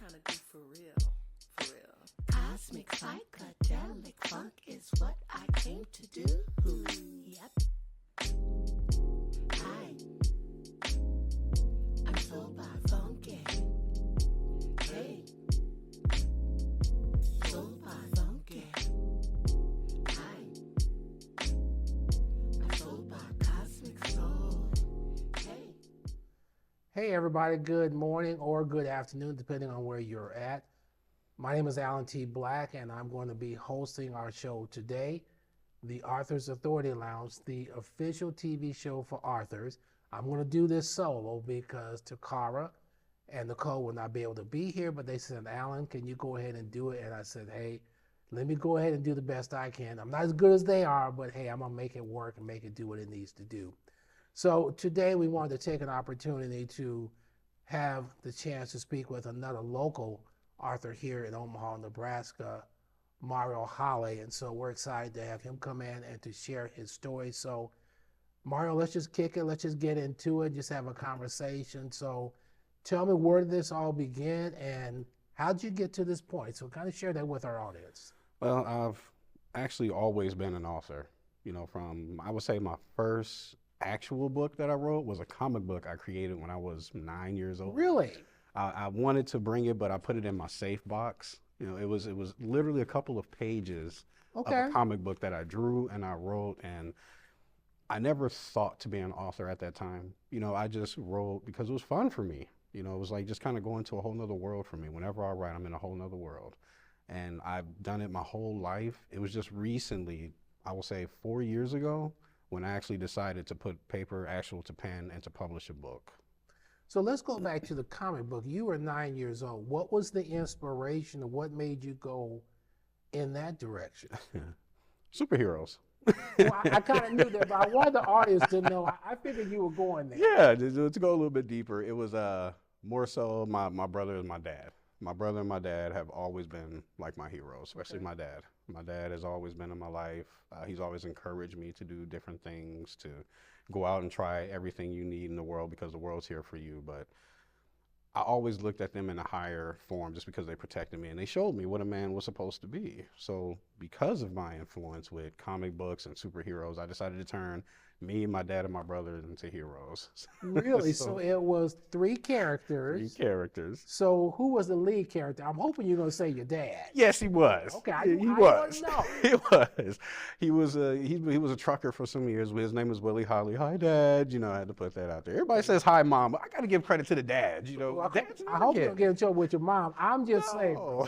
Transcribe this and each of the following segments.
trying to do for real. Cosmic psychedelic funk is what I came to do. Yep. Hi. I'm so by funky. Hey. So by funky. Hi. I'm so by cosmic soul. Hey. Hey everybody, good morning or good afternoon, depending on where you're at. My name is Alan T. Black, and I'm going to be hosting our show today, the Arthur's Authority Lounge, the official TV show for authors. I'm going to do this solo because Takara and Nicole will not be able to be here, but they said, Alan, can you go ahead and do it? And I said, hey, let me go ahead and do the best I can. I'm not as good as they are, but hey, I'm going to make it work and make it do what it needs to do. So today we wanted to take an opportunity to have the chance to speak with another local author here in Omaha, Nebraska, Mario Holley. And so we're excited to have him come in and to share his story. So Mario, let's just kick it. Let's just get into it. Just have a conversation. So tell me, where did this all begin and how did you get to this point? So kind of share that with our audience. Well, I've actually always been an author. You know, from, I would say my first actual book that I wrote was a comic book I created when I was 9 years old. Really? I wanted to bring it, but I put it in my safe box. You know, it was literally a couple of pages of a comic book that I drew and I wrote, and I never thought to be an author at that time. You know, I just wrote because it was fun for me. You know, it was like just kind of going to a whole nother world for me. Whenever I write, I'm in a whole nother world. And I've done it my whole life. It was just recently, I will say 4 years ago, when I actually decided to put paper actual to pen and to publish a book. So let's go back to the comic book. You were 9 years old. What was the inspiration and what made you go in that direction? Superheroes. Well, I kind of knew that, but I wanted the audience to know. I figured you were going there. Yeah, to go a little bit deeper, it was more so my brother and my dad. My brother and my dad have always been like my heroes, especially my dad. My dad has always been in my life. He's always encouraged me to do different things, to go out and try everything you need in the world because the world's here for you. But I always looked at them in a higher form just because they protected me and they showed me what a man was supposed to be. So because of my influence with comic books and superheroes, I decided to turn me, my dad, and my brother into heroes. Really? So it was three characters. Three characters. So who was the lead character? I'm hoping you're going to say your dad. Yes, he was. Okay, he was. He was. He was a trucker for some years. His name was Willie Holley. Hi, Dad. You know, I had to put that out there. Everybody says hi, Mom, but I got to give credit to the dad. You know, well, I hope you don't get in trouble with your mom. I'm just saying.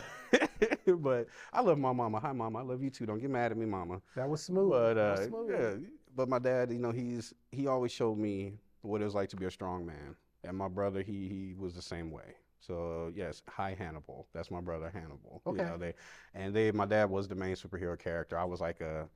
But I love my mama. Hi, Mama. I love you too. Don't get mad at me, Mama. That was smooth. But yeah. But my dad, you know, he always showed me what it was like to be a strong man. And my brother, he was the same way. So yes, hi Hannibal. That's my brother Hannibal. Okay. You know, my dad was the main superhero character. I was like the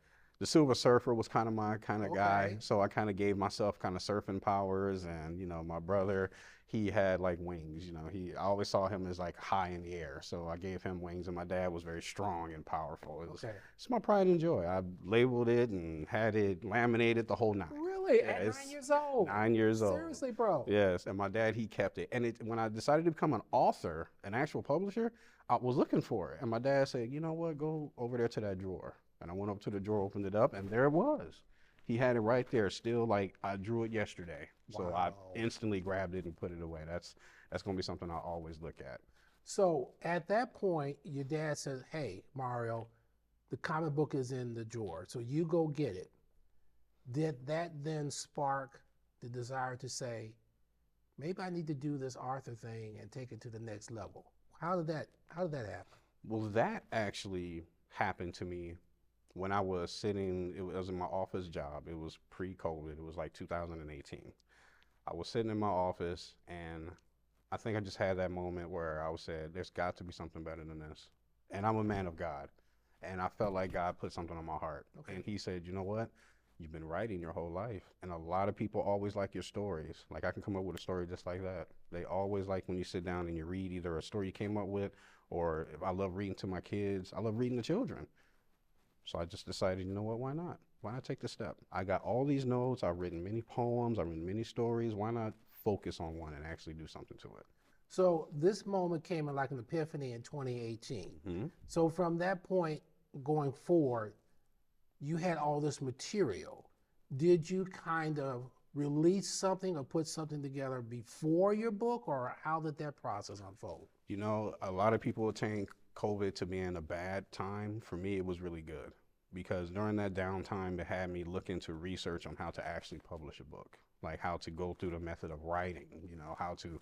Silver Surfer was kind of my kind of guy. So I kind of gave myself kind of surfing powers. And, you know, my brother, he had like wings, you know, I always saw him as like high in the air. So I gave him wings, and my dad was very strong and powerful. It's my pride and joy. I labeled it and had it laminated, the whole nine. Really? Yeah, at 9 years old? 9 years old. Seriously, bro? Yes. And my dad, he kept it. And when I decided to become an author, an actual publisher, I was looking for it. And my dad said, you know what, go over there to that drawer. And I went up to the drawer, opened it up, and there it was. He had it right there, still like I drew it yesterday. Wow. So I instantly grabbed it and put it away. That's going to be something I always look at. So at that point, your dad says, hey, Mario, the comic book is in the drawer, so you go get it. Did that then spark the desire to say, maybe I need to do this Arthur thing and take it to the next level? How did that happen? Well, that actually happened to me when I was sitting, it was in my office job. It was pre-COVID. It was like 2018. I was sitting in my office, and I think I just had that moment where I said, there's got to be something better than this. And I'm a man of God. And I felt like God put something on my heart. Okay. And he said, you know what? You've been writing your whole life. And a lot of people always like your stories. Like I can come up with a story just like that. They always like when you sit down and you read either a story you came up with, or if I love reading to my kids, I love reading to children. So I just decided, you know what, why not? Why not take the step? I got all these notes, I've written many poems, I've written many stories. Why not focus on one and actually do something to it? So this moment came in like an epiphany in 2018. Hmm. So from that point going forward, you had all this material. Did you kind of release something or put something together before your book, or how did that process unfold? You know, a lot of people attain COVID to being a bad time. For me, it was really good because during that downtime, it had me look into research on how to actually publish a book, like how to go through the method of writing, you know, how to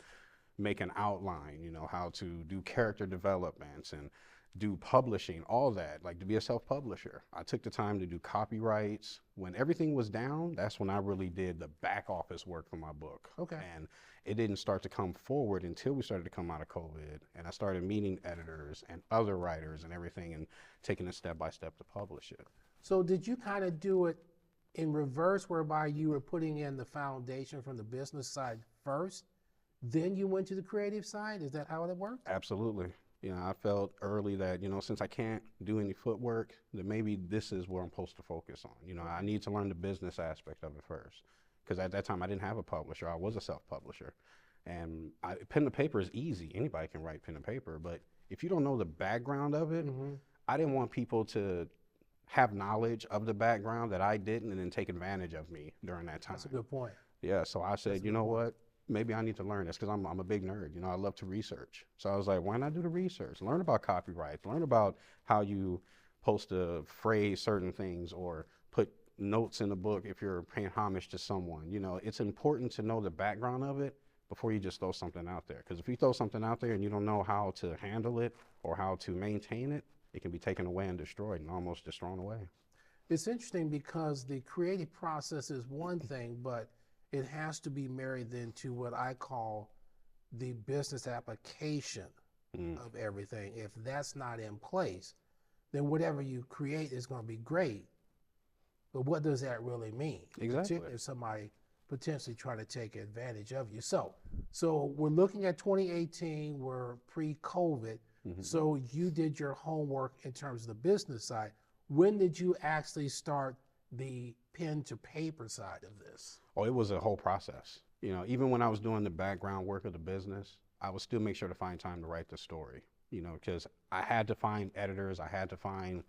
make an outline, you know, how to do character developments and do publishing, all that, like to be a self-publisher. I took the time to do copyrights. When everything was down, that's when I really did the back office work for my book. Okay. And it didn't start to come forward until we started to come out of COVID. And I started meeting editors and other writers and everything and taking it step by step to publish it. So did you kind of do it in reverse, whereby you were putting in the foundation from the business side first, then you went to the creative side? Is that how it worked? Absolutely. You know, I felt early that, you know, since I can't do any footwork, that maybe this is where I'm supposed to focus on. You know, I need to learn the business aspect of it first. Because at that time, I didn't have a publisher. I was a self-publisher. And pen to paper is easy. Anybody can write pen to paper. But if you don't know the background of it, I didn't want people to have knowledge of the background that I didn't and then take advantage of me during that time. That's a good point. Yeah, so I said, you know what? Maybe I need to learn this because I'm a big nerd. You know, I love to research. So I was like, why not do the research? Learn about copyright. Learn about how you post to phrase certain things or put notes in the book if you're paying homage to someone. You know, it's important to know the background of it before you just throw something out there. Because if you throw something out there and you don't know how to handle it or how to maintain it, it can be taken away and destroyed and almost just thrown away. It's interesting because the creative process is one thing, but it has to be married then to what I call the business application of everything. If that's not in place, then whatever you create is going to be great. But what does that really mean? Exactly. Particularly if somebody potentially trying to take advantage of you. So we're looking at 2018, we're pre-COVID. So you did your homework in terms of the business side. When did you actually start the pen to paper side of this? Oh, it was a whole process. You know, even when I was doing the background work of the business, I would still make sure to find time to write the story, you know, because I had to find editors. I had to find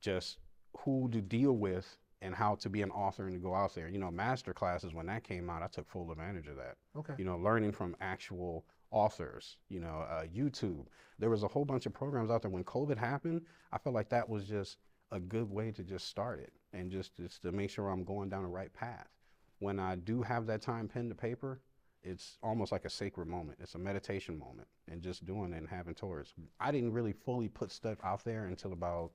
just who to deal with and how to be an author and to go out there. You know, master classes, when that came out, I took full advantage of that. Okay. You know, learning from actual authors, you know, YouTube. There was a whole bunch of programs out there. When COVID happened, I felt like that was just a good way to just start it and just to make sure I'm going down the right path. When I do have that time pen to paper, it's almost like a sacred moment. It's a meditation moment and just doing it and having tours. I didn't really fully put stuff out there until about,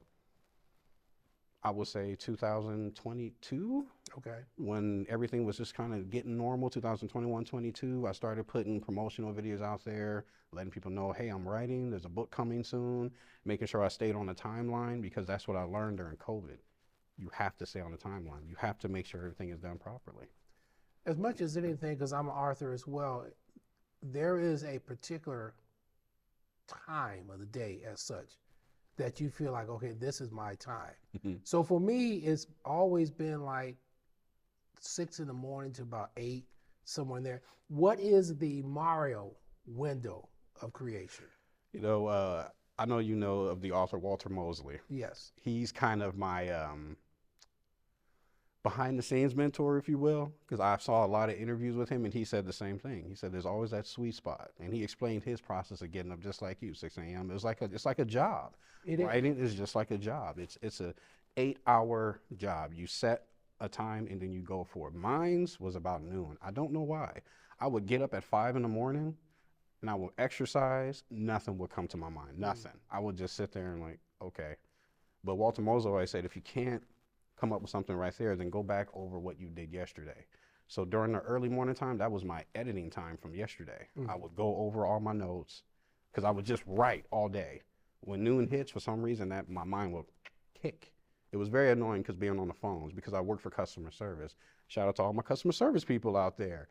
I would say 2022. Okay. When everything was just kind of getting normal, 2021, 22, I started putting promotional videos out there, letting people know, hey, I'm writing, there's a book coming soon, making sure I stayed on the timeline because that's what I learned during COVID. You have to stay on the timeline. You have to make sure everything is done properly. As much as anything, because I'm an author as well, there is a particular time of the day as such that you feel like, okay, this is my time. So for me, it's always been like 6 in the morning to about 8, somewhere in there. What is the Mario window of creation? You know, I know you know of the author Walter Mosley. Yes. He's kind of my behind the scenes mentor, if you will, because I saw a lot of interviews with him and he said the same thing. He said there's always that sweet spot, and he explained his process of getting up just like you, 6 a.m. It's like a job. Writing is just like a job. It's a 8-hour job. You set a time and then you go for it. Mine's was about noon. I don't know why. I would get up at 5 in the morning and I would exercise. Nothing would come to my mind. Nothing. I would just sit there and like, okay. But Walter Mosley always said, if you can't come up with something right there, then go back over what you did yesterday. So during the early morning time, that was my editing time from yesterday. I would go over all my notes because I would just write all day. When noon hits, for some reason, that my mind would kick. It was very annoying because being on the phones, because I work for customer service. Shout out to all my customer service people out there.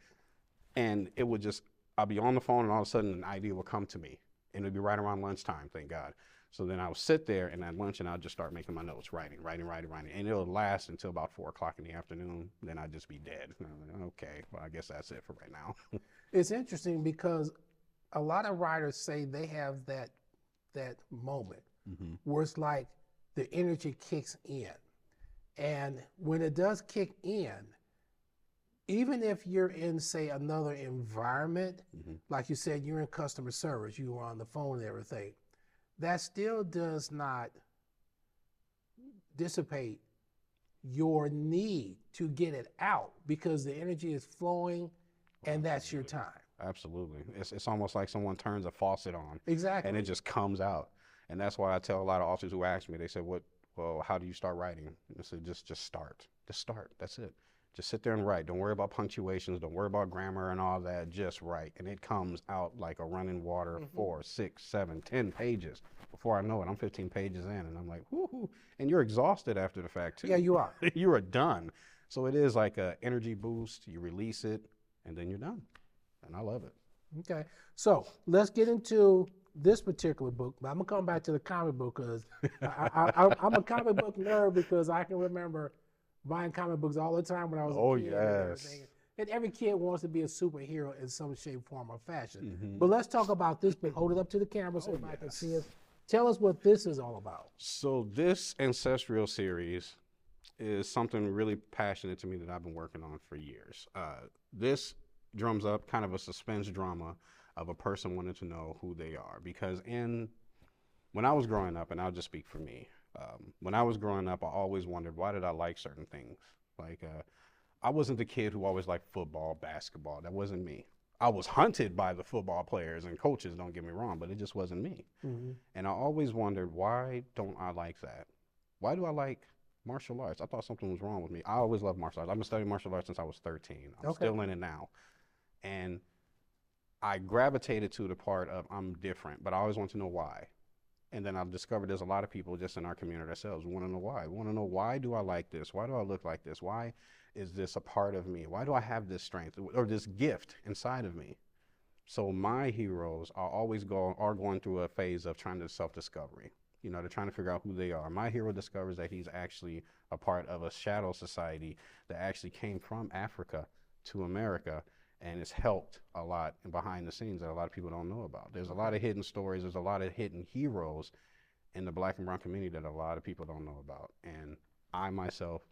And it would just, I'd be on the phone and all of a sudden an idea would come to me. And it'd be right around lunchtime, thank God. So then I would sit there and at lunch and I'd just start making my notes, writing. And it'll last until about 4 o'clock in the afternoon. Then I'd just be dead. And I'm like, okay, well, I guess that's it for right now. It's interesting because a lot of writers say they have that moment Mm-hmm. where it's like the energy kicks in. And when it does kick in, even if you're in, say, another environment, Mm-hmm. like you said, you're in customer service, you were on the phone and everything, that still does not dissipate your need to get it out because the energy is flowing and that's your time. Absolutely. It's almost like someone turns a faucet on Exactly. and it just comes out. And that's why I tell a lot of officers who ask me, they say, well, how do you start writing? I said, just start. Just start. That's it. Just sit there and write. Don't worry about punctuations. Don't worry about grammar and all that. Just write. And it comes out like a running water, 4, 6, 7, 10 pages. Before I know it, I'm 15 pages in and I'm like, whoo. And you're exhausted after the fact too. Yeah, you are. You are done. So it is like an energy boost. You release it and then you're done. And I love it. Okay, so let's get into this particular book. But I'm gonna come back to the comic book because I'm a comic book nerd because I can remember buying comic books all the time when I was a kid. Yes. And everything. And every kid wants to be a superhero in some shape, form, or fashion. Mm-hmm. But let's talk about this book. Hold it up to the camera so everybody can see it. Tell us what this is all about. So this ancestral series is something really passionate to me that I've been working on for years. This drums up kind of a suspense drama of a person wanting to know who they are. Because when I was growing up, and I'll just speak for me, when I was growing up, I always wondered, why did I like certain things? Like, I wasn't the kid who always liked football, basketball. That wasn't me. I was hunted by the football players and coaches, don't get me wrong, but it just wasn't me. Mm-hmm. And I always wondered, why don't I like that? Why do I like martial arts? I thought something was wrong with me. I always loved martial arts. I've been studying martial arts since I was 13. I'm still in it now. And I gravitated to the part of I'm different, but I always want to know why. And then I've discovered there's a lot of people just in our community ourselves who want to know why. We want to know, why do I like this? Why do I look like this? Why is this a part of me? Why do I have this strength or this gift inside of me? So my heroes are always going through a phase of trying to self-discovery. You know, they're trying to figure out who they are. My hero discovers that he's actually a part of a shadow society that actually came from Africa to America and it's helped a lot behind the scenes that a lot of people don't know about. There's a lot of hidden stories. There's a lot of hidden heroes in the Black and brown community that a lot of people don't know about. And I myself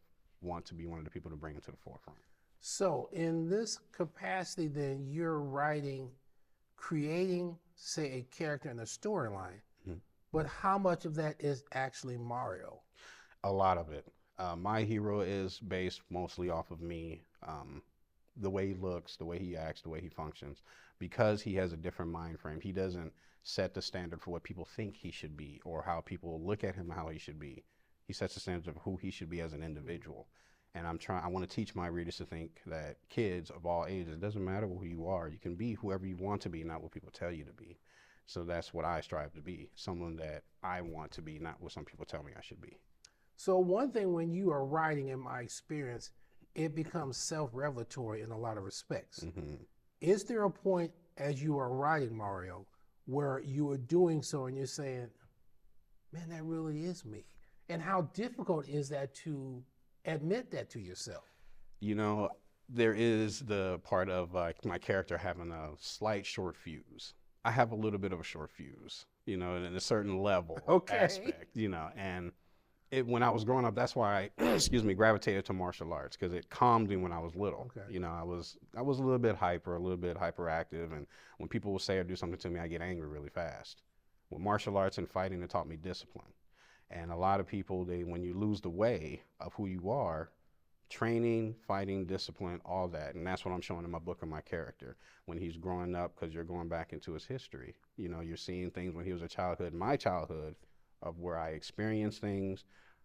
want to be one of the people to bring it to the forefront. So in this capacity, then you're writing, creating, say, a character in a storyline, but how much of that is actually Mario? A lot of it. My hero is based mostly off of me, the way he looks, the way he acts, the way he functions. Because he has a different mind frame, he doesn't set the standard for what people think he should be or how people look at him, how he should be. He sets the standards of who he should be as an individual. And I want to teach my readers to think that kids of all ages, it doesn't matter who you are, you can be whoever you want to be, not what people tell you to be. So that's what I strive to be, someone that I want to be, not what some people tell me I should be. So one thing when you are writing, in my experience, it becomes self-revelatory in a lot of respects. Mm-hmm. Is there a point as you are writing Mario where you are doing so and you're saying, man, that really is me? And how difficult is that to admit that to yourself? You know, there is the part of my character having a slight short fuse. I have a little bit of a short fuse, you know, in a certain level aspect, you know, and when I was growing up, that's why I, gravitated to martial arts, because it calmed me when I was little. Okay. You know, I was a little bit hyperactive, and when people would say or do something to me, I get angry really fast. With martial arts and fighting, it taught me discipline. And a lot of people, when you lose the way of who you are, training, fighting, discipline, all that. And that's what I'm showing in my book of my character. When he's growing up, because you're going back into his history, you know, you're seeing things when he was a childhood, my childhood, of where I experienced things,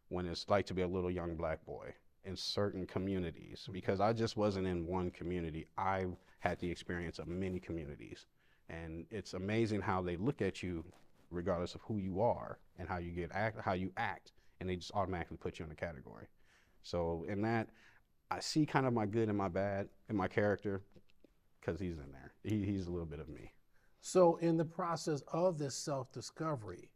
when it's like to be a little young Black boy in certain communities, because I just wasn't in one community. I had the experience of many communities. And it's amazing how they look at you regardless of who you are and how you act, and they just automatically put you in a category. So in that, I see kind of my good and my bad in my character, because he's in there. He's a little bit of me. So in the process of this self-discovery,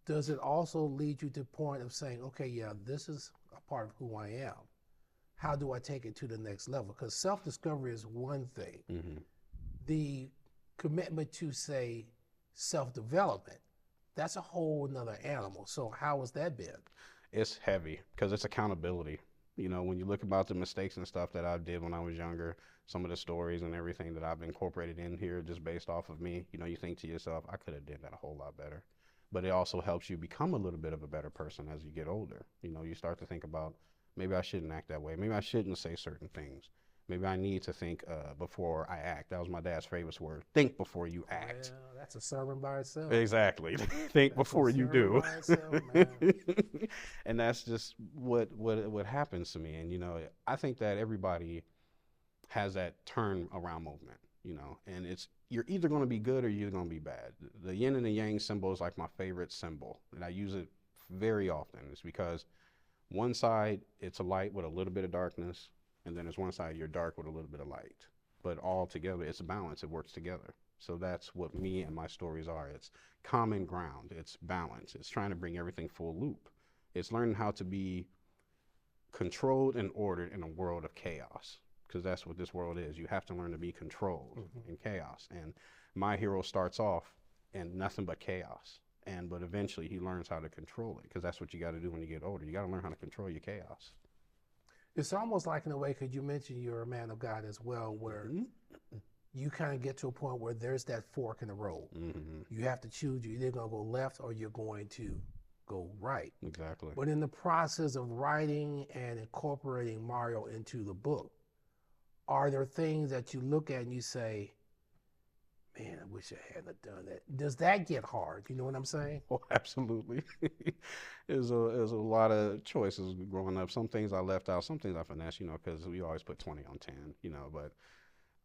does it also lead you to the point of saying, okay, yeah, this is a part of who I am. How do I take it to the next level? Because self-discovery is one thing. Mm-hmm. The commitment to, say, self-development, that's a whole nother animal. So how has that been? It's heavy because it's accountability. You know, when you look about the mistakes and stuff that I did when I was younger, some of the stories and everything that I've incorporated in here just based off of me, you know, you think to yourself, I could have did that a whole lot better. But it also helps you become a little bit of a better person as you get older. You know, you start to think about, maybe I shouldn't act that way. Maybe I shouldn't say certain things. Maybe I need to think before I act. That was my dad's favorite word. Think before you act. Well, that's a sermon by itself. Exactly. Think before you do. By itself, man. And that's just what happens to me. And, you know, I think that everybody has that turn around movement, you know, and you're either going to be good or you're going to be bad. The yin and the yang symbol is like my favorite symbol, and I use it very often. It's because one side, it's a light with a little bit of darkness, and then there's one side, you're dark with a little bit of light. But all together, it's a balance. It works together. So that's what me and my stories are. It's common ground. It's balance. It's trying to bring everything full loop. It's learning how to be controlled and ordered in a world of chaos, because that's what this world is. You have to learn to be controlled in chaos. And my hero starts off in nothing but chaos. But eventually he learns how to control it, because that's what you got to do when you get older. You got to learn how to control your chaos. It's almost like, in a way, because you mentioned you're a man of God as well, where you kind of get to a point where there's that fork in the road. You have to choose. You're either going to go left or you're going to go right. Exactly. But in the process of writing and incorporating Mario into the book, are there things that you look at and you say, man, I wish I hadn't done that? Does that get hard? You know what I'm saying? Oh, absolutely. There's a lot of choices growing up. Some things I left out, some things I finessed, you know, because we always put 20 on 10, you know. But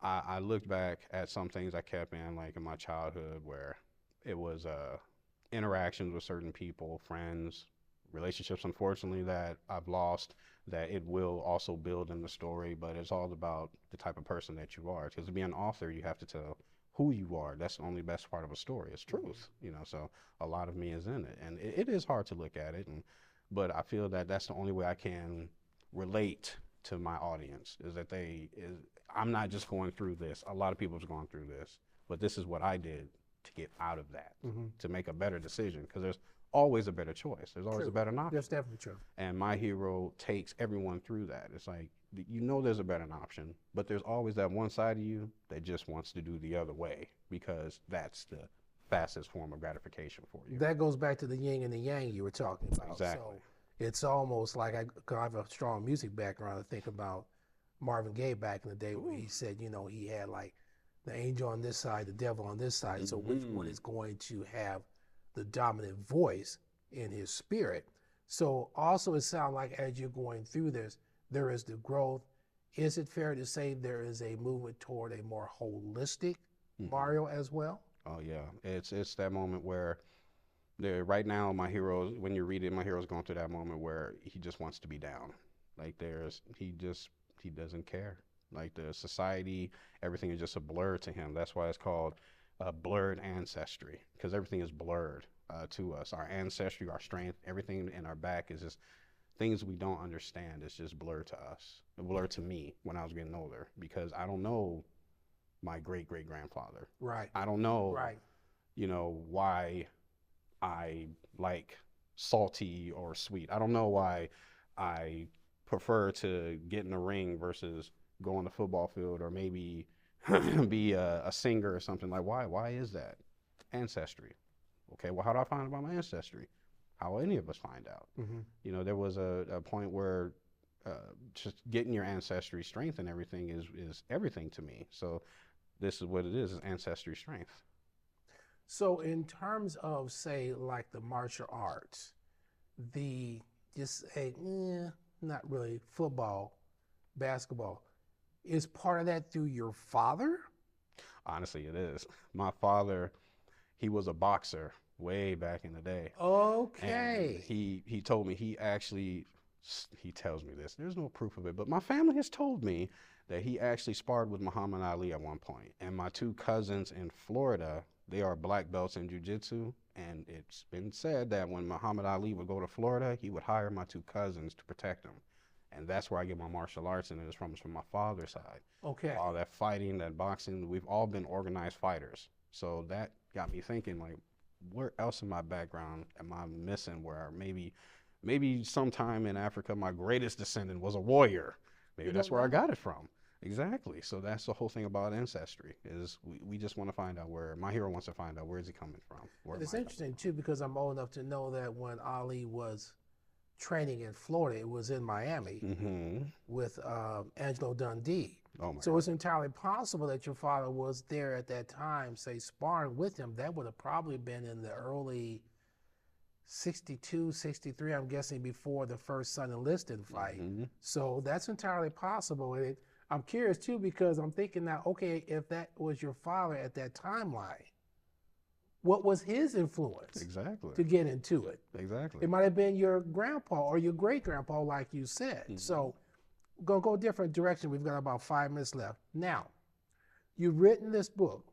I looked back at some things I kept in, like in my childhood, where it was interactions with certain people, friends, relationships, unfortunately, that I've lost, that it will also build in the story. But it's all about the type of person that you are. Because to be an author, you have to tell who you are. That's the only best part of a story. It's truth, you know. So a lot of me is in it, and it is hard to look at it. But I feel that that's the only way I can relate to my audience, is that I'm not just going through this. A lot of people have gone through this, but this is what I did to get out of that, to make a better decision. Because there's always a better choice. There's always a better option. That's definitely true. And my hero takes everyone through that. It's like, you know, there's a better option, but there's always that one side of you that just wants to do the other way, because that's the fastest form of gratification for you. That goes back to the yin and the yang you were talking about. Exactly. So it's almost like, cause I have a strong music background, I think about Marvin Gaye back in the day, where he said, you know, he had like the angel on this side, the devil on this side. So which one is going to have the dominant voice in his spirit? So also, it sounds like as you're going through this, there is the growth. Is it fair to say there is a movement toward a more holistic Mario as well? Oh yeah, it's that moment where right now my hero, when you read it, my hero's going through that moment where he just wants to be down. Like he doesn't care. Like the society, everything is just a blur to him. That's why it's called blurred ancestry, because everything is blurred to us. Our ancestry, our strength, everything in our back is just things we don't understand. It's just blurred to us, blurred to me when I was getting older, because I don't know my great-great-grandfather. Right. I don't know, right, you know, why I like salty or sweet. I don't know why I prefer to get in the ring versus go on the football field, or maybe be a singer or something. Like, why is that? Ancestry. Okay, well, how do I find out about my ancestry? How will any of us find out? You know, there was a point where just getting your ancestry strength and everything is everything to me. So this is what it is ancestry strength. So in terms of, say, like the martial arts, not really football, basketball, is part of that through your father? Honestly, it is. My father, he was a boxer way back in the day. Okay. And he told me, he tells me this, there's no proof of it, but my family has told me that he actually sparred with Muhammad Ali at one point. And my two cousins in Florida, they are black belts in jiu-jitsu, and it's been said that when Muhammad Ali would go to Florida, he would hire my two cousins to protect him. And that's where I get my martial arts, and it's from my father's side. Okay. All that fighting, that boxing, we've all been organized fighters. So that got me thinking, like, where else in my background am I missing where maybe sometime in Africa, my greatest descendant was a warrior. Maybe that's where I got it from. Exactly. So that's the whole thing about ancestry is we just want to find out my hero wants to find out where is he coming from. It's interesting too, because I'm old enough to know that when Ali was training in Florida, it was in Miami with Angelo Dundee. Oh my So God. it's entirely possible that your father was there at that time, say, sparring with him. That would have probably been in the early 62, 63, I'm guessing, before the first Son Enlisted fight. So that's entirely possible. And I'm curious too, because I'm thinking now, okay, if that was your father at that timeline, what was his influence Exactly. to get into it? Exactly. It might have been your grandpa or your great grandpa, like you said. So we're going to go a different direction. We've got about 5 minutes left. Now, you've written this book.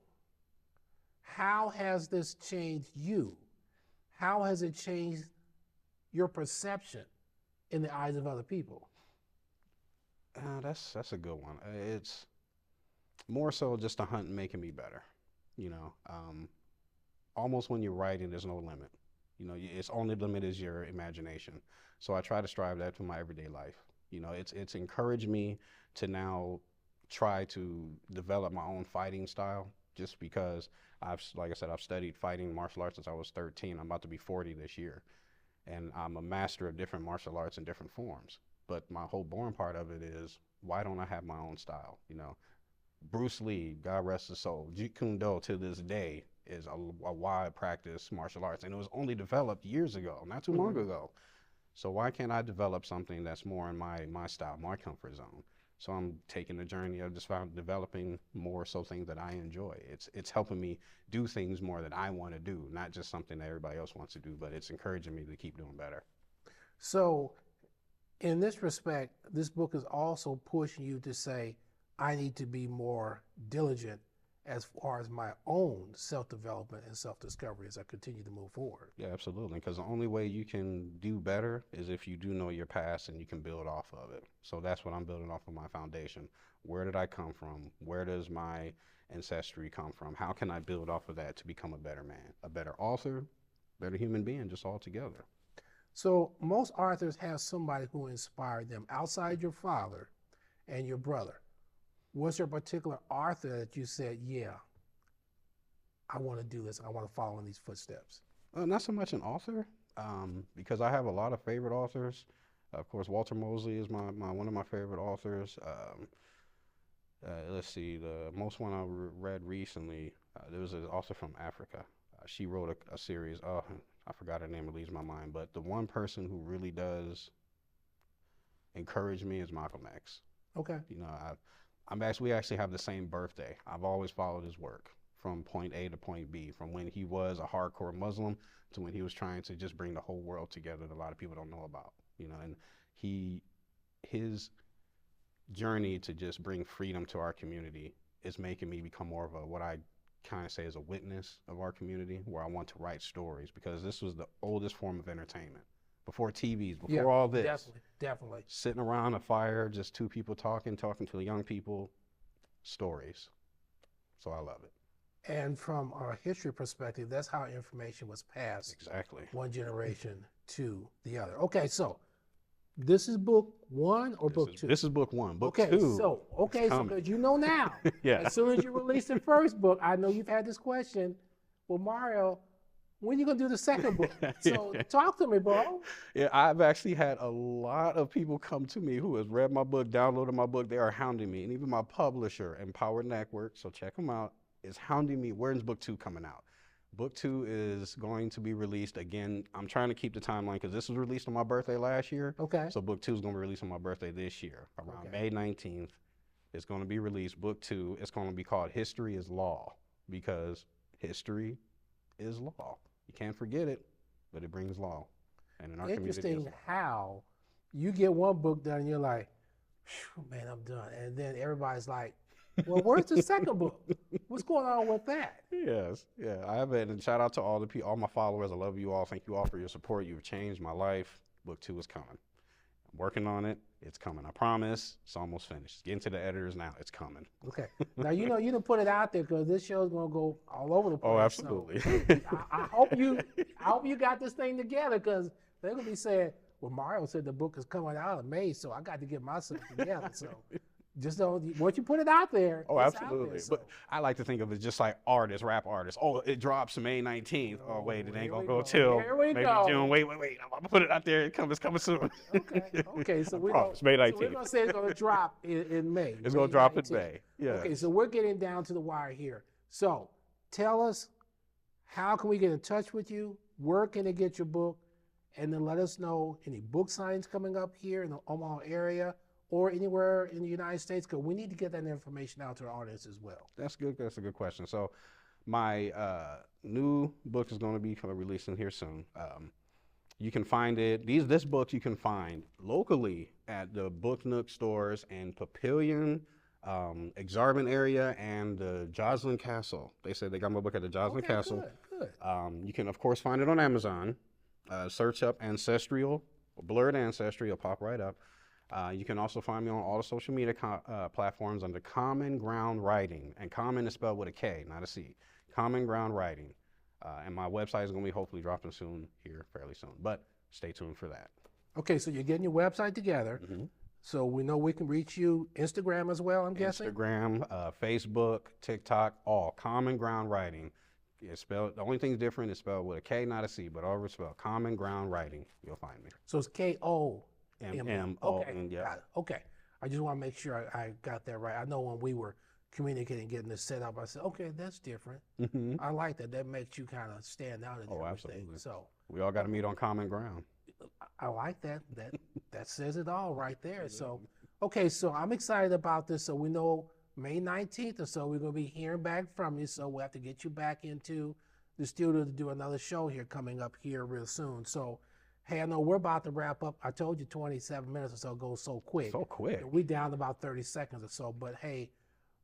How has this changed you? How has it changed your perception in the eyes of other people? That's a good one. It's more so just a hunt making me better. You know, almost when you're writing, there's no limit. You know, its only limit is your imagination. So I try to strive that to my everyday life. You know, it's encouraged me to now try to develop my own fighting style, just because like I said, I've studied fighting martial arts since I was 13. I'm about to be 40 this year. And I'm a master of different martial arts in different forms. But my whole boring part of it is, why don't I have my own style? You know, Bruce Lee, God rest his soul, Jeet Kune Do to this day is a wide practice martial arts. And it was only developed years ago, not too long ago. So why can't I develop something that's more in my style, my comfort zone? So I'm taking the journey of just developing more so things that I enjoy. It's helping me do things more that I want to do, not just something that everybody else wants to do, but it's encouraging me to keep doing better. So in this respect, this book is also pushing you to say, I need to be more diligent as far as my own self-development and self-discovery as I continue to move forward. Yeah, absolutely. Because the only way you can do better is if you do know your past and you can build off of it. So that's what I'm building off of, my foundation. Where did I come from? Where does my ancestry come from? How can I build off of that to become a better man, a better author, better human being, just all together? So most authors have somebody who inspired them outside your father and your brother. Was there a particular author that you said, yeah, I want to do this, I want to follow in these footsteps? Not so much an author, because I have a lot of favorite authors. Of course, Walter Mosley is one of my favorite authors. Let's see, the most one I read recently, there was an author from Africa. She wrote a series. I forgot her name, it leaves my mind. But the one person who really does encourage me is Malcolm X. Okay. You know, we actually have the same birthday. I've always followed his work from point A to point B, from when he was a hardcore Muslim to when he was trying to just bring the whole world together that a lot of people don't know about. You know, and his journey to just bring freedom to our community is making me become more of what I kind of say is a witness of our community, where I want to write stories, because this was the oldest form of entertainment. Before TVs, before all this. Definitely. Sitting around a fire, just two people talking to the young people, stories. So I love it. And from a history perspective, that's how information was passed. Exactly. One generation to the other. Okay, so this is book one or book two? This is book one. Book okay, two. So because you know now, Yeah. as soon as you release the first book, I know you've had this question. Well, Mario, when are you going to do the second book? So talk to me, bro. Yeah, I've actually had a lot of people come to me who has read my book, downloaded my book. They are hounding me. And even my publisher, Empowered Network, so check them out, is hounding me. When's book two coming out? Book two is going to be released again. I'm trying to keep the timeline because this was released on my birthday last year. Okay. So book two is going to be released on my birthday this year, around May 19th. It's going to be released. Book two, it's going to be called History is Law, because history is law. You can't forget it, but it brings law. And in our Interesting community, how you get one book done and you're like, man, I'm done. And then everybody's like, well, where's the second book? What's going on with that? Yes, yeah, I have it. And shout out to all my followers. I love you all. Thank you all for your support. You've changed my life. Book two is coming. I'm working on it. It's coming. I promise. It's almost finished. Getting to the editors now. It's coming. Okay. Now, you done put it out there because this show's going to go all over the place. Oh, absolutely. So I hope you got this thing together because they're going to be saying, well, Mario said the book is coming out in May, so I got to get myself together. So just don't, once you put it out there, Oh, it's out absolutely. there, so. But I like to think of it just like artists, rap artists. Oh, it drops May 19th. Oh, wait, it ain't Here going we to go go. till Here we maybe go. June. Wait. I'm going to put it out there. It's coming soon. Okay. So I we're promise, May 19th. going to say it's going to drop in May. It's going to drop in 19th. May. Yeah. Okay, so we're getting down to the wire here. So tell us, how can we get in touch with you? Where can they get your book? And then let us know any book signings coming up here in the Omaha area or anywhere in the United States, because we need to get that information out to our audience as well. That's good. That's a good question. So my new book is going to be releasing here soon. You can find it. This book you can find locally at the Book Nook stores in Papillion, Exarban area, and the Joslin Castle. They said they got my book at the Joslin Castle. Good. You can, of course, find it on Amazon. Search up Ancestral, Blurred Ancestry, it'll pop right up. You can also find me on all the social media platforms under Common Ground Writing. And Common is spelled with a K, not a C. Common Ground Writing. And my website is going to be hopefully dropping soon here, fairly soon. But stay tuned for that. Okay, so you're getting your website together. Mm-hmm. So we know we can reach you Instagram as well, I'm guessing? Instagram, Facebook, TikTok, all Common Ground Writing. It's spelled, the only thing's different is spelled with a K, not a C, but all it's spelled Common Ground Writing. You'll find me. So it's K-O. M-M-O-N, Okay, yeah. got it. Okay. I just want to make sure I got that right. I know when we were communicating, getting this set up, I said, okay, that's different. Mm-hmm. I like that. That makes you kind of stand out in everything. Absolutely. So We all got to meet on common ground. I like that. That says it all right there. So, okay, so I'm excited about this. So we know May 19th or so, we're going to be hearing back from you. So we'll have to get you back into the studio to do another show here coming up here real soon. So, hey, I know we're about to wrap up. I told you 27 minutes or so goes so quick. So quick. We down to about 30 seconds or so. But hey,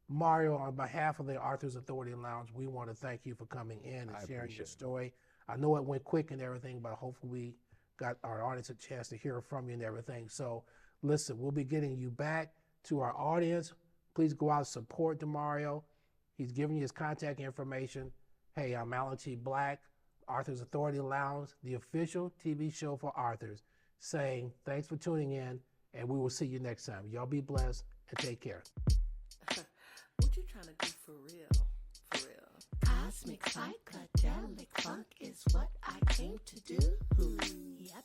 Mario, on behalf of the Arthur's Authority Lounge, we want to thank you for coming in and sharing your story. I know it went quick and everything, but hopefully we got our audience a chance to hear from you and everything. So listen, we'll be getting you back to our audience. Please go out and support Demarion. He's giving you his contact information. Hey, I'm Alan T. Black, Arthur's Authority Lounge, the official TV show for Arthur's, saying thanks for tuning in, and we will see you next time. Y'all be blessed and take care. What you trying to do for real? For real. Cosmic psychedelic funk is what I came to do. Yep.